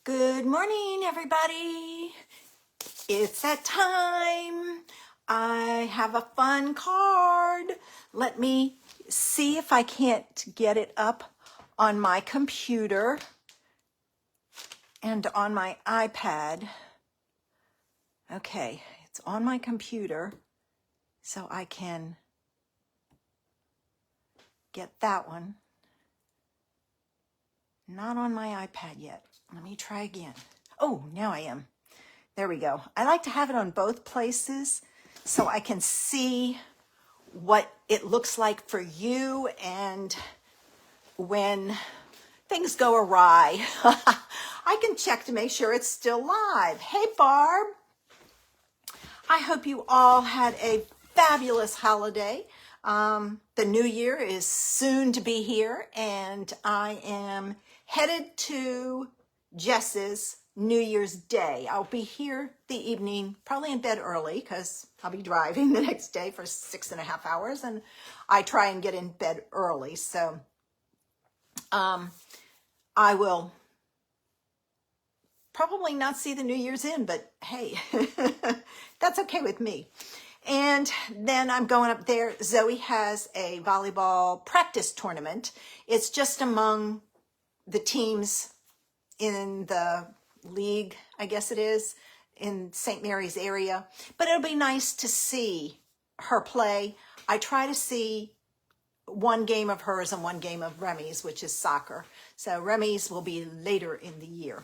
Good morning, everybody. It's that time. I have a fun card. Let me see if I can't get it up on my computer and on my iPad. Okay, it's on my computer, so I can get that one. Not on my iPad yet. Let me try again. Oh, now I am. There we go. I like to have it on both places so I can see what it looks like for you, and when things go awry, I can check to make sure it's still live. Hey, Barb. I hope you all had a fabulous holiday. The new year is soon to be here, and I am headed to Jess's New Year's Day. I'll be here the evening, probably in bed early because I'll be driving the next day for 6.5 hours, and I try and get in bed early. So I will probably not see the New Year's in, but hey, that's okay with me. And then I'm going up there. Zoe has a volleyball practice tournament. It's just among the teams in the league, I guess it is, in St. Mary's area. But it'll be nice to see her play. I try to see one game of hers and one game of Remy's, which is soccer. So Remy's will be later in the year.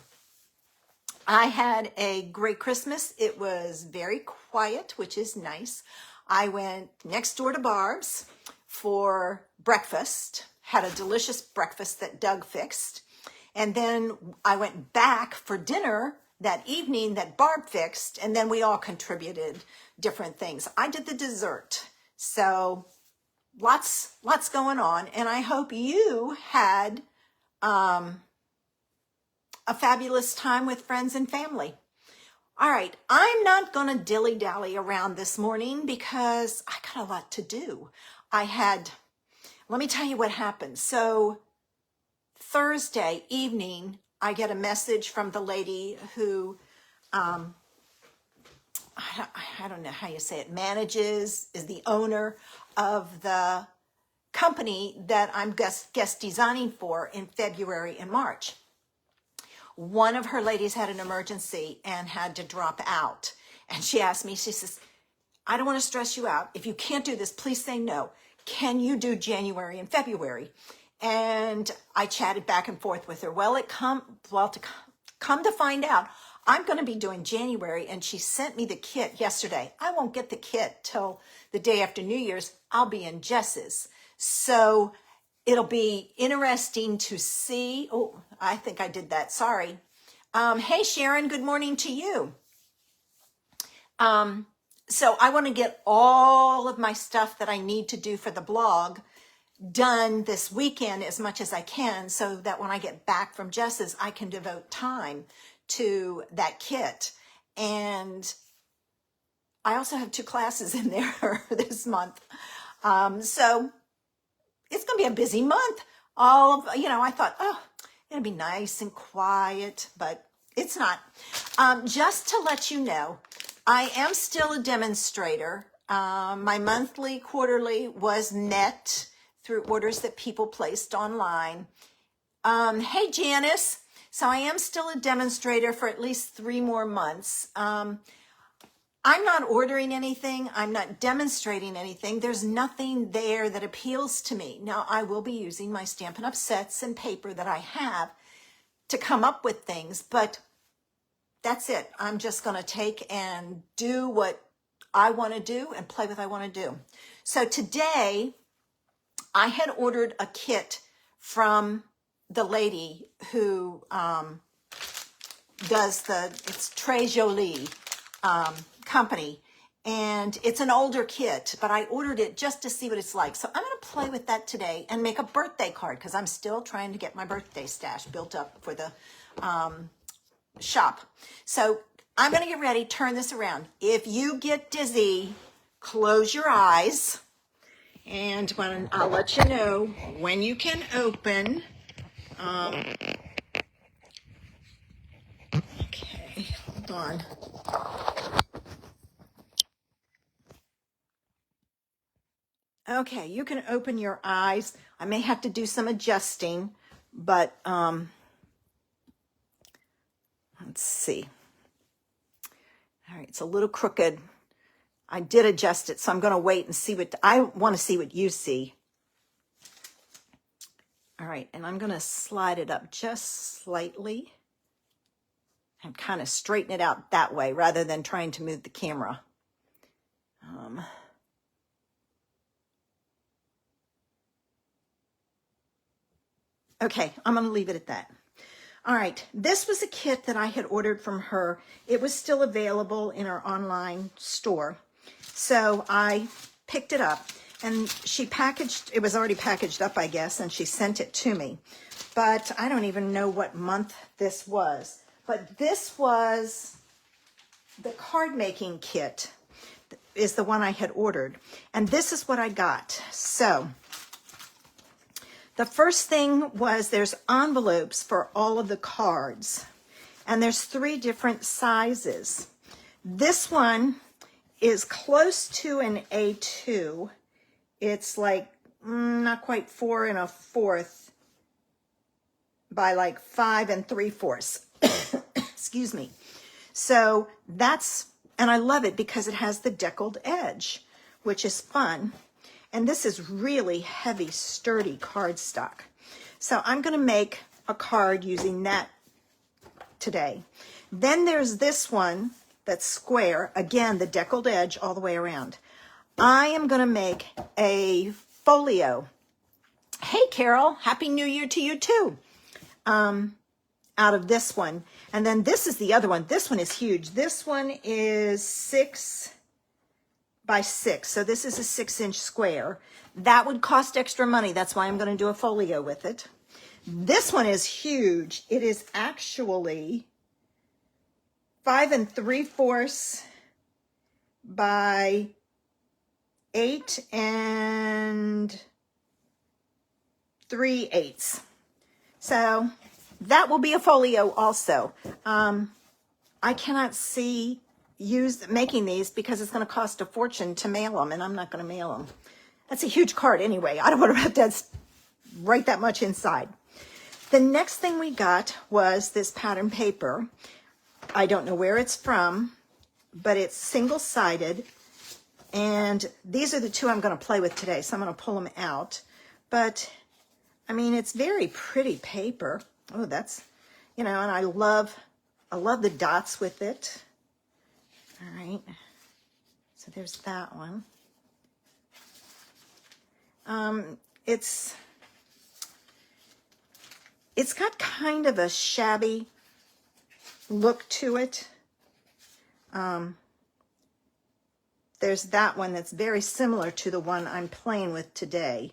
I had a great Christmas. It was very quiet, which is nice. I went next door to Barb's for breakfast, had a delicious breakfast that Doug fixed. And then I went back for dinner that evening that Barb fixed, and then we all contributed different things. I did the dessert. So lots going on, and I hope you had a fabulous time with friends and family. All right, I'm not going to dilly-dally around this morning because I got a lot to do. Let me tell you what happened. So Thursday evening, I get a message from the lady who, I don't know how you say it, is the owner of the company that I'm guest designing for in February and March. One of her ladies had an emergency and had to drop out. And she asked me, she says, I don't want to stress you out. If you can't do this, please say no. Can you do January and February? And I chatted back and forth with her. To come to find out, I'm going to be doing January, and she sent me the kit yesterday. I won't get the kit till the day after New Year's. I'll be in Jess's. So it'll be interesting to see. Oh, I think I did that. Sorry. Hey, Sharon, good morning to you. So I want to get all of my stuff that I need to do for the blog done this weekend as much as I can, so that when I get back from Jess's, I can devote time to that kit. And I also have 2 classes in there this month. So it's going to be a busy month. I thought, it'll be nice and quiet, but it's not. Just to let you know, I am still a demonstrator. My monthly, quarterly was net through orders that people placed online. Hey, Janice. So I am still a demonstrator for at least 3 more months. I'm not ordering anything. I'm not demonstrating anything. There's nothing there that appeals to me. Now, I will be using my Stampin' Up! Sets and paper that I have to come up with things, but that's it. I'm just going to take and do what I want to do and play with what I want to do. So today, I had ordered a kit from the lady who does it's Très Jolie company, and it's an older kit, but I ordered it just to see what it's like. So I'm going to play with that today and make a birthday card, because I'm still trying to get my birthday stash built up for the shop. So I'm going to get ready, turn this around. If you get dizzy, close your eyes, and I'll let you know when you can open. on. Okay, you can open your eyes. I may have to do some adjusting, but let's see. All right, it's a little crooked. I did adjust it, so I'm going to wait and see what, I want to see what you see. All right, and I'm going to slide it up just slightly and kind of straighten it out that way rather than trying to move the camera. Okay, I'm going to leave it at that. All right, this was a kit that I had ordered from her. It was still available in our online store. So I picked it up, and she packaged, it was already packaged up, I guess, and she sent it to me. But I don't even know what month this was. But this was the card making kit, is the one I had ordered. And this is what I got. So the first thing was there's envelopes for all of the cards, and there's 3 different sizes. This one is close to an A2. It's like not quite 4 1/4 by like 5 3/4. Excuse me. So that's, and I love it because it has the deckled edge, which is fun. And this is really heavy, sturdy cardstock. So I'm going to make a card using that today. Then there's this one that's square. Again, the deckled edge all the way around. I am going to make a folio. Hey, Carol, Happy New Year to you too. Out of this one. And then this is the other one. This one is huge. This one is 6 by 6. So this is a 6-inch square. That would cost extra money. That's why I'm going to do a folio with it. This one is huge. It is actually 5 3/4 by 8 3/8. So that will be a folio also. I cannot see making these because it's going to cost a fortune to mail them, and I'm not going to mail them. That's a huge card anyway. I don't want to have to write that much inside. The next thing we got was this pattern paper. I don't know where it's from, but it's single-sided, and these are the 2 I'm going to play with today, so I'm going to pull them out. But, I mean, it's very pretty paper. Oh, that's, and I love the dots with it. All right, so there's that one. It's got kind of a shabby look to it. There's that one that's very similar to the one I'm playing with today,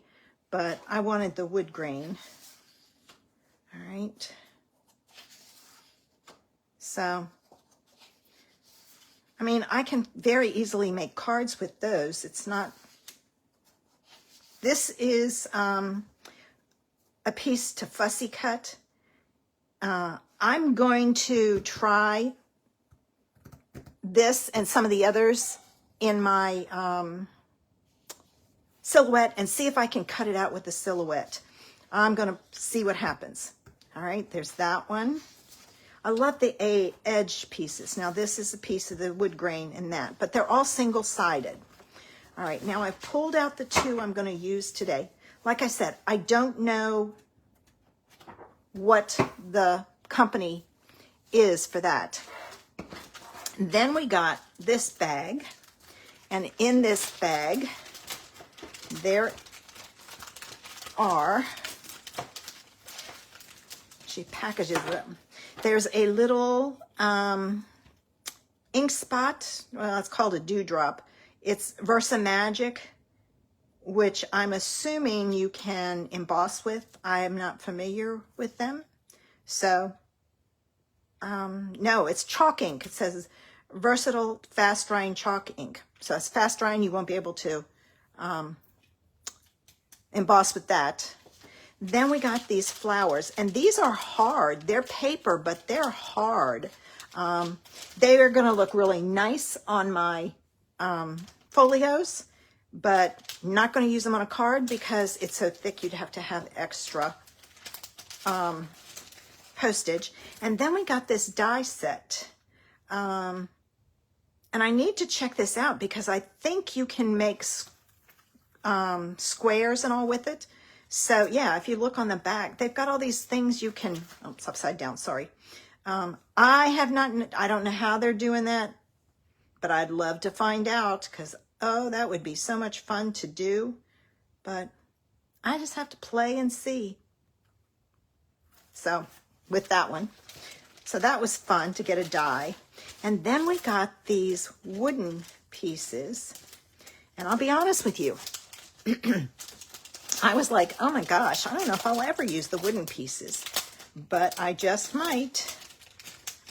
but I wanted the wood grain. All right. So, I mean, I can very easily make cards with those. It's not, this is a piece to fussy cut. I'm going to try this and some of the others in my silhouette and see if I can cut it out with the silhouette. I'm going to see what happens. All right, there's that one. I love the edge pieces. Now this is a piece of the wood grain in that, but they're all single-sided. All right, now I've pulled out the 2 I'm going to use today. Like I said, I don't know what the company is for that. Then we got this bag, and in this bag there are, she packages them. There's a little ink spot. Well, it's called a dewdrop. It's Versa Magic, which I'm assuming you can emboss with. I am not familiar with them. So, no, it's chalk ink. It says versatile, fast-drying chalk ink. So it's fast-drying. You won't be able to emboss with that. Then we got these flowers, and these are hard. They're paper, but they're hard. They are going to look really nice on my folios, but not going to use them on a card because it's so thick you'd have to have extra postage. And then we got this die set. And I need to check this out because I think you can make squares and all with it. So yeah, if you look on the back, they've got all these things you can, oh, it's upside down, sorry. I don't know how they're doing that, but I'd love to find out because, oh, that would be so much fun to do. But I just have to play and see. So with that one, so that was fun to get a die. And then we got these wooden pieces. And I'll be honest with you, I was like, oh my gosh, I don't know if I'll ever use the wooden pieces, but I just might,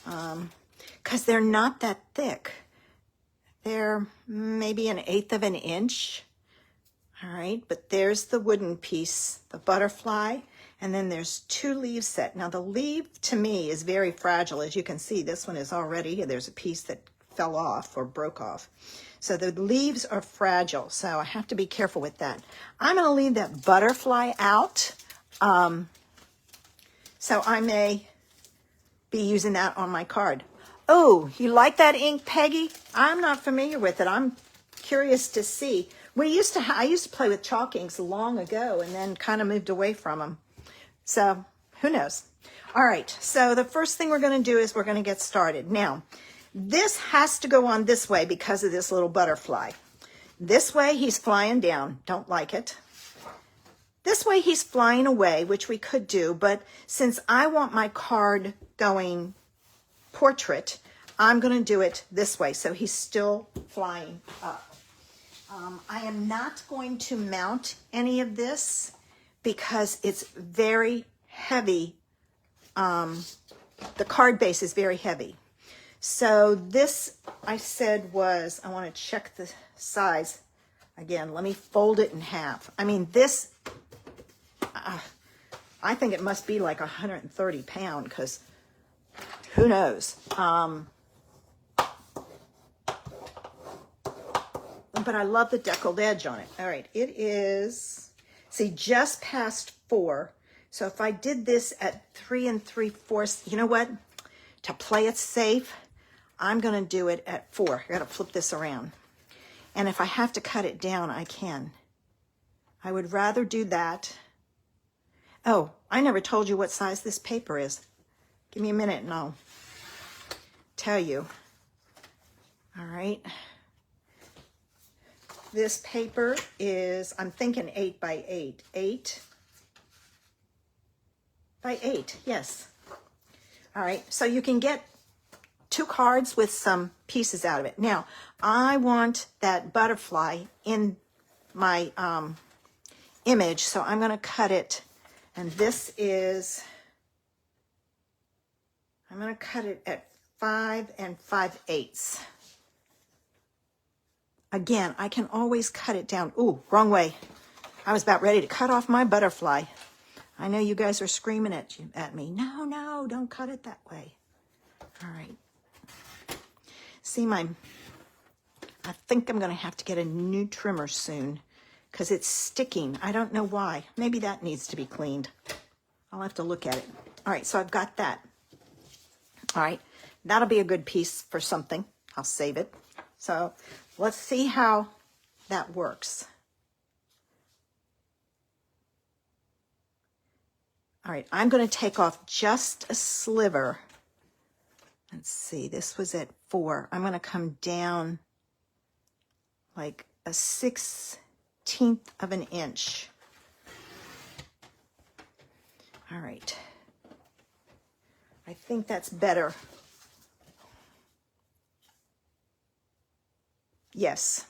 because they're not that thick. They're maybe 1/8 of an inch. All right, but there's the wooden piece, the butterfly, and then there's 2 leaves set. Now the leaf to me is very fragile. As you can see, this one is already, there's a piece that fell off or broke off. So the leaves are fragile, so I have to be careful with that. I'm going to leave that butterfly out, so I may be using that on my card. Oh, you like that ink, Peggy? I'm not familiar with it. I'm curious to see. I used to play with chalk inks long ago and then kind of moved away from them. So who knows? All right, so the first thing we're going to do is we're going to get started. Now, this has to go on this way because of this little butterfly. This way he's flying down. Don't like it. This way he's flying away, which we could do, but since I want my card going portrait, I'm going to do it this way. So he's still flying up. I am not going to mount any of this because it's very heavy. The card base is very heavy. So this, I said, was, I want to check the size. Again, let me fold it in half. I mean, this, I think it must be like 130 pound because who knows? But I love the deckled edge on it. All right, it is, see, just past 4. So if I did this at 3 3/4, you know what? To play it safe, I'm going to do it at 4. I got to flip this around. And if I have to cut it down, I can. I would rather do that. Oh, I never told you what size this paper is. Give me a minute and I'll tell you. All right. This paper is, I'm thinking 8 by 8. 8 by 8, yes. All right, so you can get 2 cards with some pieces out of it. Now, I want that butterfly in my image, so I'm going to cut it, and this is, I'm going to cut it at 5 5/8. Again, I can always cut it down. Ooh, wrong way. I was about ready to cut off my butterfly. I know you guys are screaming at me. No, no, don't cut it that way. All right. See, I think I'm going to have to get a new trimmer soon because it's sticking. I don't know why. Maybe that needs to be cleaned. I'll have to look at it. All right, so I've got that. All right, that'll be a good piece for something. I'll save it. So let's see how that works. All right, I'm going to take off just a sliver. Let's see, this was at 4. I'm going to come down like a 1/16 of an inch. All right. I think that's better. Yes.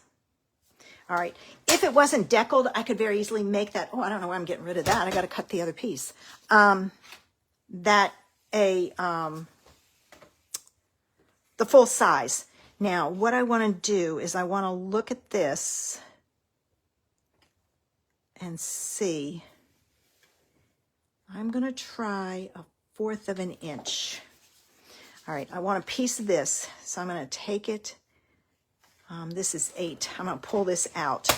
All right. If it wasn't deckled, I could very easily make that. Oh, I don't know why I'm getting rid of that. I got to cut the other piece. The full size. Now, what I want to do is I want to look at this and see I'm going to try 1/4 of an inch. All right, I want a piece of this, so I'm going to take it. This is 8. I'm going to pull this out.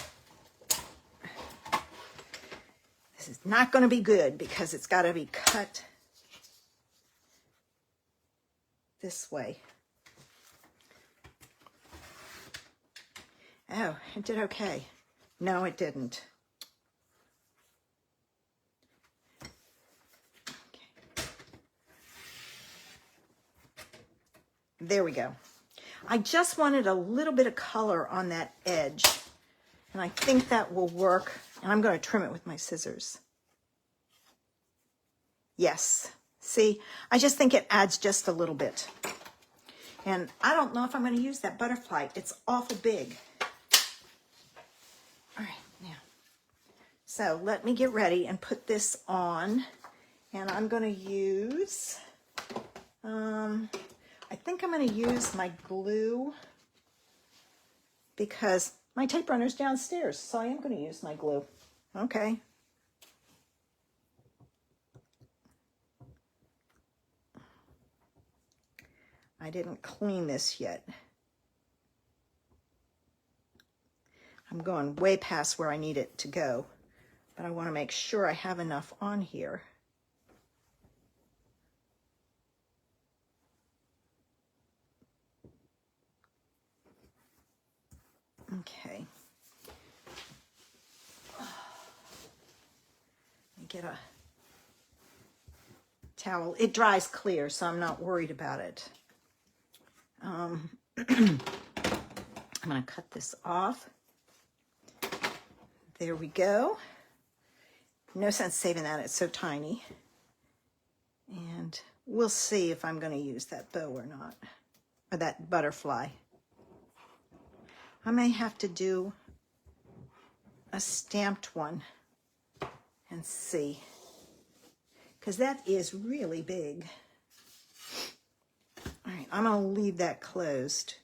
This is not going to be good because it's got to be cut this way. Oh, it did okay. No, it didn't. Okay. There we go. I just wanted a little bit of color on that edge, and I think that will work. And I'm going to trim it with my scissors. Yes. See, I just think it adds just a little bit. And I don't know if I'm going to use that butterfly. It's awful big. All right, now. So let me get ready and put this on. And I'm going to use, I think I'm going to use my glue because my tape runner's downstairs. So I am going to use my glue. Okay. I didn't clean this yet. I'm going way past where I need it to go, but I want to make sure I have enough on here. Okay. Let me get a towel. It dries clear, so I'm not worried about it. I'm going to cut this off. There we go. No sense saving that, it's so tiny. And we'll see if I'm going to use that bow or not, or that butterfly. I may have to do a stamped one and see, because that is really big. All right, I'm going to leave that closed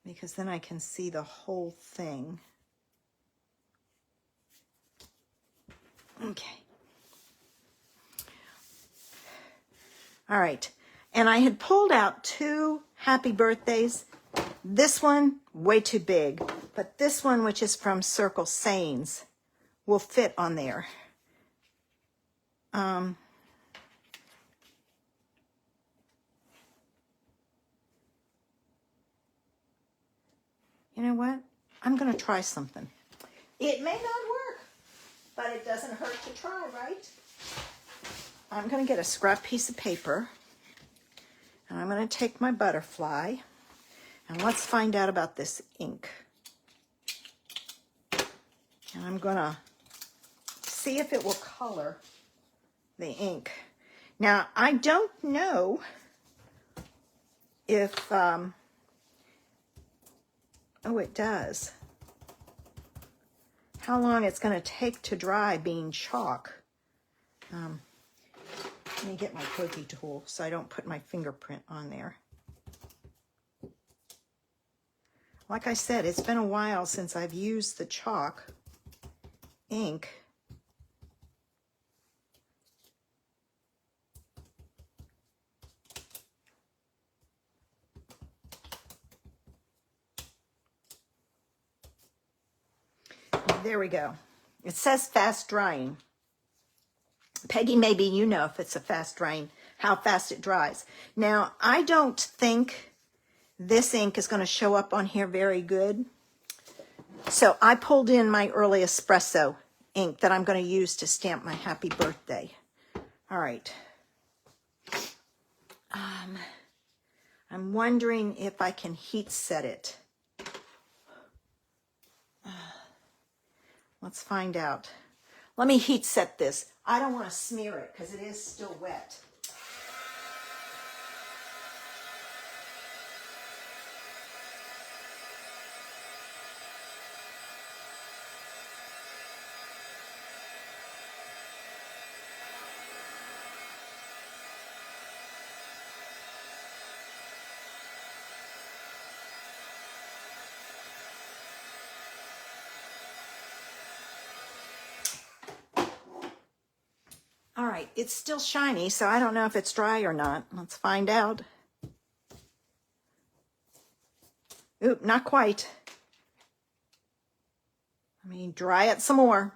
because then I can see the whole thing. Okay. All right, and I had pulled out 2 happy birthdays. This one, way too big, but this one, which is from Circle Sayings, will fit on there. You know what? I'm going to try something. It may not work, but it doesn't hurt to try, right? I'm going to get a scrap piece of paper, and I'm going to take my butterfly, and let's find out about this ink. And I'm going to see if it will color the ink. Now, I don't know if, oh, it does. How long it's going to take to dry being chalk. Let me get my pokey tool so I don't put my fingerprint on there. Like I said, it's been a while since I've used the chalk ink. There we go. It says fast drying. Peggy, maybe you know if it's a fast drying, how fast it dries. Now, I don't think this ink is going to show up on here very good. So I pulled in my early espresso ink that I'm going to use to stamp my happy birthday. All right. I'm wondering if I can heat set it. Let's find out. Let me heat set this. I don't want to smear it because it is still wet. All right, it's still shiny, so I don't know if it's dry or not. Let's find out. Oop, not quite. Let me dry it some more.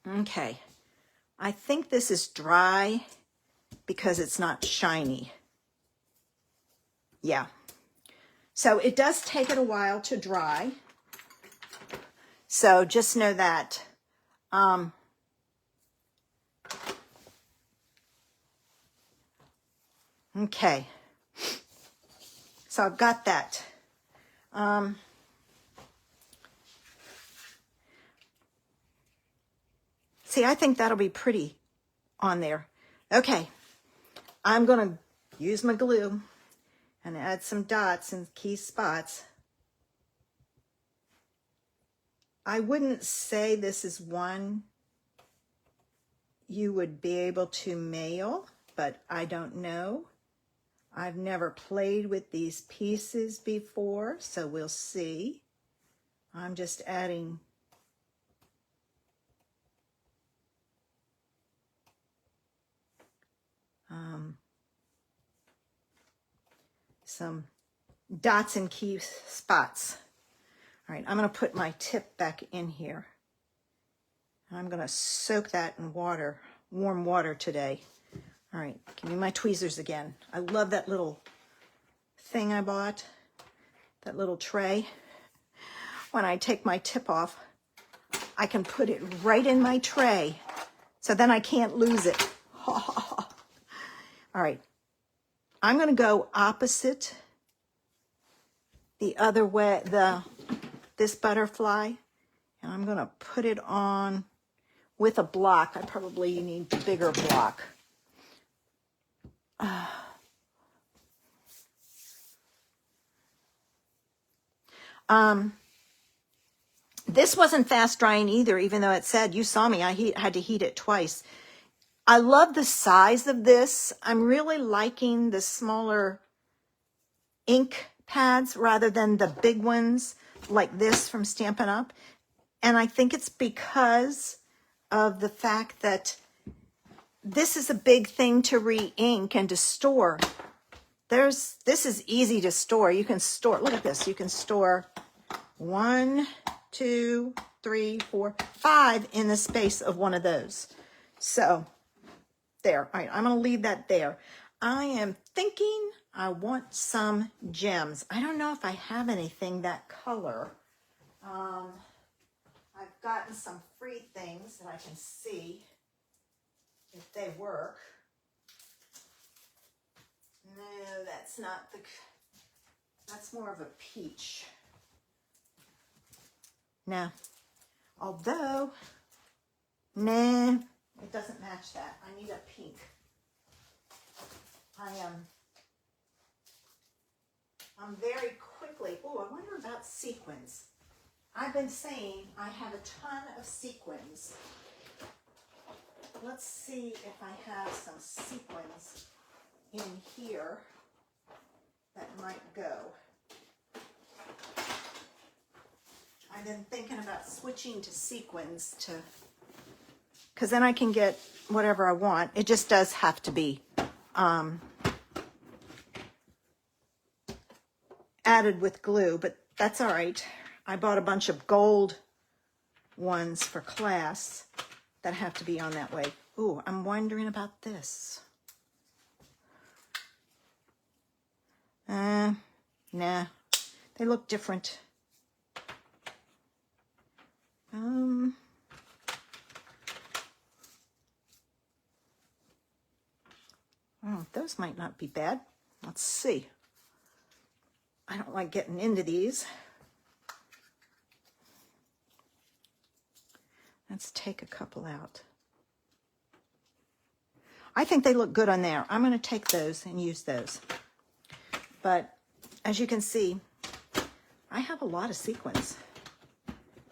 Okay, I think this is dry because it's not shiny. Yeah, so it does take it a while to dry. So just know that. Okay, so I've got that. See, I think that'll be pretty on there. Okay, I'm gonna use my glue and add some dots in key spots. I wouldn't say this is one you would be able to mail, but I don't know. I've never played with these pieces before, so we'll see. I'm just adding some dots in key spots. All right, I'm going to put my tip back in here. I'm going to soak that in water, warm water today. All right, give me my tweezers again. I love that little thing I bought, that little tray. When I take my tip off, I can put it right in my tray, so then I can't lose it. All right, I'm going to go opposite the other way, this butterfly, and I'm going to put it on with a block. I probably need a bigger block. This wasn't fast drying either, even though it said, you saw me, I had to heat it twice. I love the size of this. I'm really liking the smaller ink pads rather than the big ones like this from Stampin' Up. And I think it's because of the fact that this is a big thing to re-ink and to store. This is easy to store. You can store, look at this, you can store 1, 2, 3, 4, 5 in the space of one of those. So there. All right, I'm going to leave that there. I am thinking I want some gems. I don't know if I have anything that color. I've gotten some free things that I can see if they work. No, that's not the, that's more of a peach. No, although, nah, it doesn't match that. I need a pink. I'm very quickly, oh, I wonder about sequins. I've been saying I have a ton of sequins. Let's see if I have some sequins in here that might go. I've been thinking about switching to sequins to, because then I can get whatever I want. It just does have to be added with glue, but that's all right. I bought a bunch of gold ones for class that have to be on that way. Ooh, I'm wondering about this. Nah, they look different. Oh, those might not be bad. Let's see. I don't like getting into these. Let's take a couple out. I think they look good on there. I'm going to take those and use those. But as you can see, I have a lot of sequins.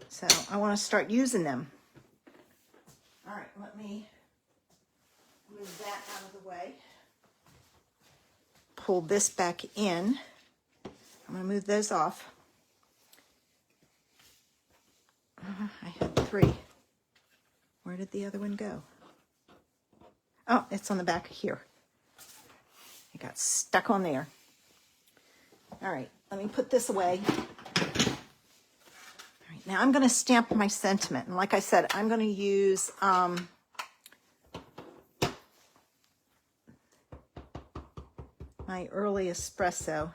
So I want to start using them. All right, let me move that out of the way. Pull this back in. I'm going to move those off. I had 3. Where did the other one go? Oh, it's on the back here. It got stuck on there. All right, let me put this away. All right, now I'm going to stamp my sentiment. And like I said, I'm going to use my early espresso.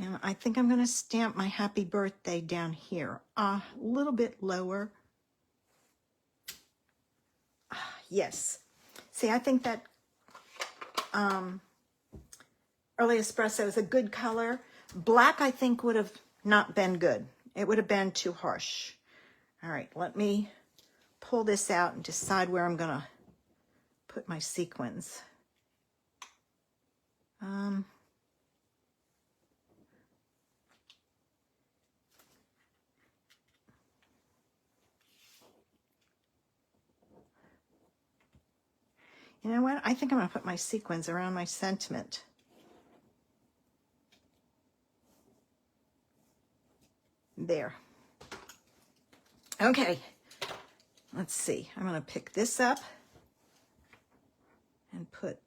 And I think I'm going to stamp my happy birthday down here, a little bit lower. Yes. See, I think that early espresso is a good color. Black, I think, would have not been good. It would have been too harsh. All right, let me pull this out and decide where I'm going to put my sequins. You know what? I think I'm going to put my sequins around my sentiment. There. Okay. Let's see. I'm going to pick this up and put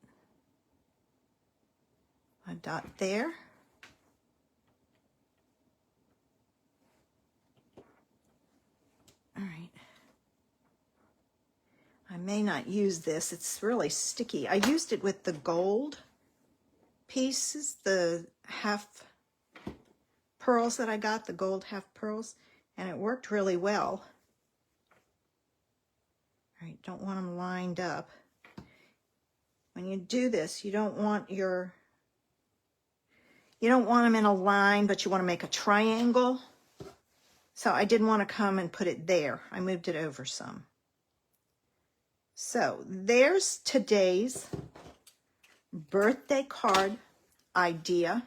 a dot there. All right. I may not use this. It's really sticky. I used it with the gold pieces, the half pearls that I got, the gold half pearls, and it worked really well. All right, don't want them lined up. When you do this, you don't want them in a line, but you want to make a triangle. So I didn't want to come and put it there. I moved it over some. So there's today's birthday card idea.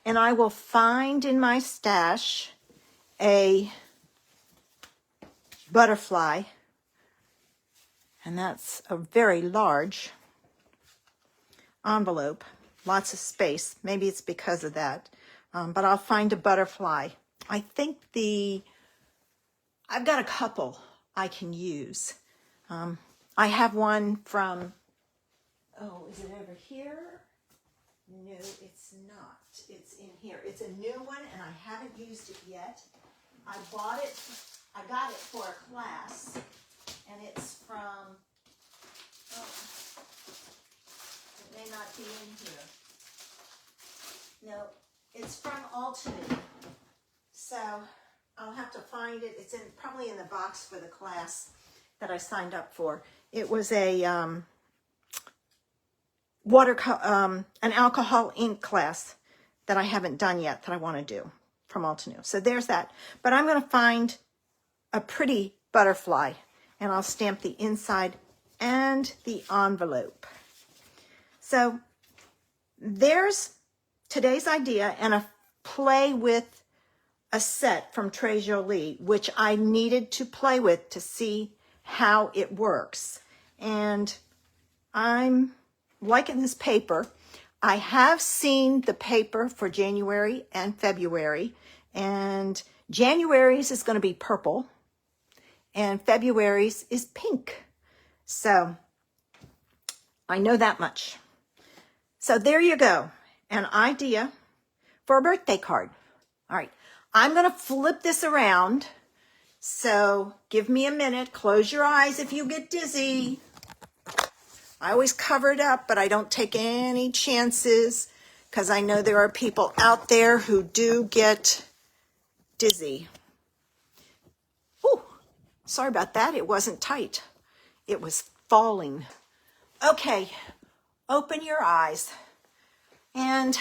And I will find in my stash a butterfly. And that's a very large envelope. Lots of space. Maybe it's because of that. But I'll find a butterfly. I think I've got a couple I can use. I have one from, is it over here? No, it's not. It's in here. It's a new one, and I haven't used it yet. I got it for a class, and it's from, it may not be in here. No, it's from Altenew. So I'll have to find it. It's probably in the box for the class that I signed up for. It was a an alcohol ink class that I haven't done yet that I want to do from Altenew. So there's that. But I'm going to find a pretty butterfly, and I'll stamp the inside and the envelope. So there's today's idea, and a play with a set from Très Jolie, which I needed to play with to see how it works. And I'm liking this paper. I have seen the paper for January and February, and January's is going to be purple and February's is pink. So I know that much. So there you go, an idea for a birthday card. All right, I'm going to flip this around. So give me a minute. Close your eyes if you get dizzy. I always cover it up, but I don't take any chances because I know there are people out there who do get dizzy. Ooh, sorry about that. It wasn't tight. It was falling. Okay, open your eyes. And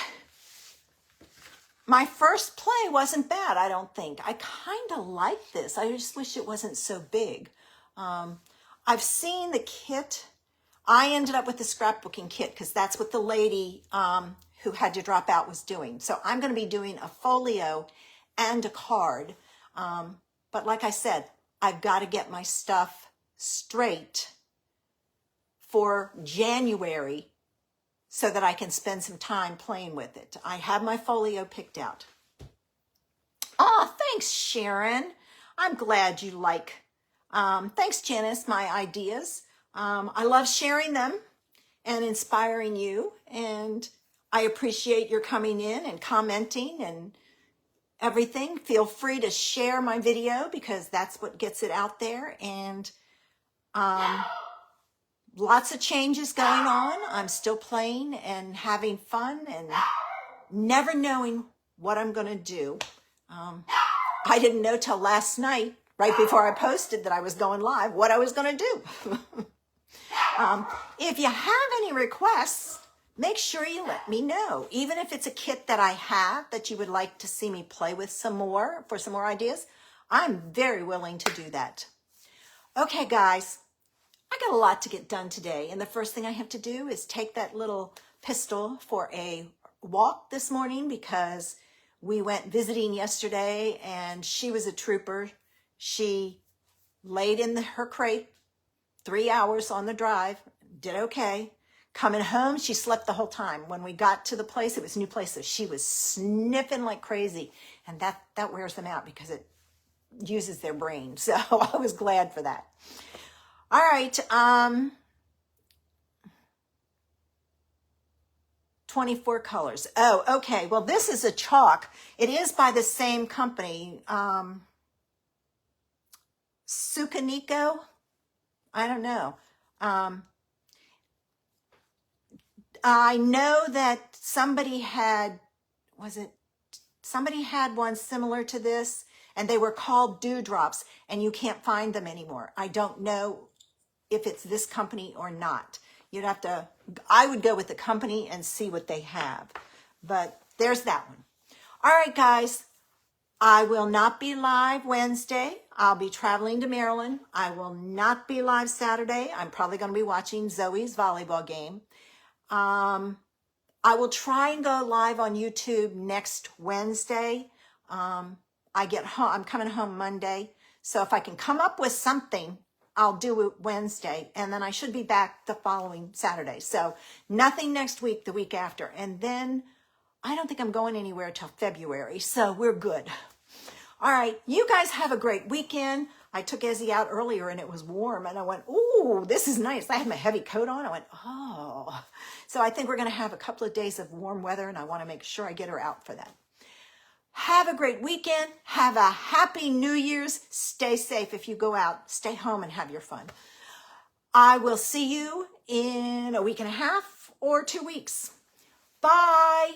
my first play wasn't bad, I don't think. I kind of like this. I just wish it wasn't so big. I've seen the kit I ended up with the scrapbooking kit because that's what the lady who had to drop out was doing. So I'm going to be doing a folio and a card. But like I said, I've got to get my stuff straight for January so that I can spend some time playing with it. I have my folio picked out. Oh, thanks, Sharon. I'm glad you like. Thanks, Janice, my ideas. I love sharing them and inspiring you. And I appreciate your coming in and commenting and everything. Feel free to share my video because that's what gets it out there. And lots of changes going on. I'm still playing and having fun and never knowing what I'm going to do. I didn't know till last night, right before I posted that I was going live, what I was going to do. If you have any requests, make sure you let me know. Even if it's a kit that I have that you would like to see me play with some more, for some more ideas, I'm very willing to do that. Okay, guys, I got a lot to get done today. And the first thing I have to do is take that little pistol for a walk this morning because we went visiting yesterday and she was a trooper. She laid in her crate 3 hours on the drive, did okay. Coming home, she slept the whole time. When we got to the place, it was a new place, so she was sniffing like crazy. And that wears them out because it uses their brain. So I was glad for that. All right. 24 colors. Oh, okay. Well, this is a chalk. It is by the same company. Sukaniko. I don't know. I know that somebody had one similar to this, and they were called Dewdrops, and you can't find them anymore. I don't know if it's this company or not. You'd have to, I would go with the company and see what they have. But there's that one. All right, guys. I will not be live Wednesday. I'll be traveling to Maryland. I will not be live Saturday. I'm probably going to be watching Zoe's volleyball game. I will try and go live on YouTube next Wednesday. I get home, I'm coming home Monday. So if I can come up with something, I'll do it Wednesday. And then I should be back the following Saturday. So nothing next week, the week after. And then I don't think I'm going anywhere till February. So we're good. All right. You guys have a great weekend. I took Ezzy out earlier and it was warm and I went, ooh, this is nice. I had my heavy coat on. I went, oh. So I think we're going to have a couple of days of warm weather and I want to make sure I get her out for that. Have a great weekend. Have a happy New Year's. Stay safe if you go out. Stay home and have your fun. I will see you in a week and a half or 2 weeks. Bye.